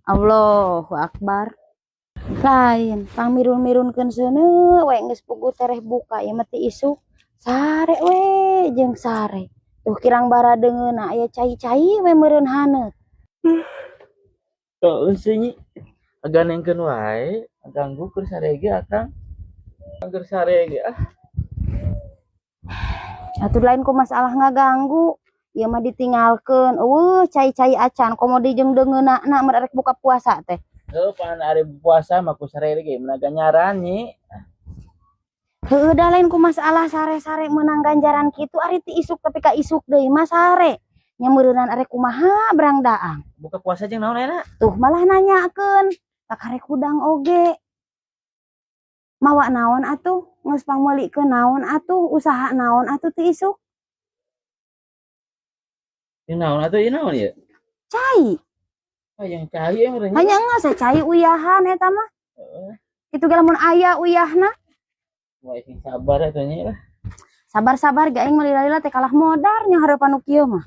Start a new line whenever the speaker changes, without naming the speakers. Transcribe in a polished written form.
Allahu Akbar. Lain pang mirun-mirunkeun seuneu we geus puguh tereh buka ieu mah teh isuk sare we jeung sare. Tuh kirang baradeungeuna aya cai-cai we meureun haneut.
Tuh sunyi aganengkeun wae ganggu keur sarege akang keur sarege
Atuh lain ku masalah ngaganggu ieu mah ditinggalkeun eueuh cai-cai acan komo di jeung deungeunana mun arek buka puasa teh.
pan ari puasa mah ku sarege meunang nyaran nyi.
Heueuh da lain ku masalah sare-sare meunang ganjaran kitu ari ti isuk tapi ka isuk deui mah sare. Nya meureunan arek kumaha berang daang.
Buka puasa jeung naon eta?
Tuh malah nanyakeun ka karek hudang oge. Mawa naon atuh? Geus pangmeulikeun naon atuh? Usaha naon atuh ti isuk?
Jeung naon atuh ieu naon ieu?
Cai.
Yang cai emang renya.
Hanya geus cai uyahan eta mah. Itu ge lamun aya uyahna.
Moal sing sabar atuh nya lah.
Sabar-sabar ge aing meulila-lila teh kalah modar nya hareupan nu kieu mah.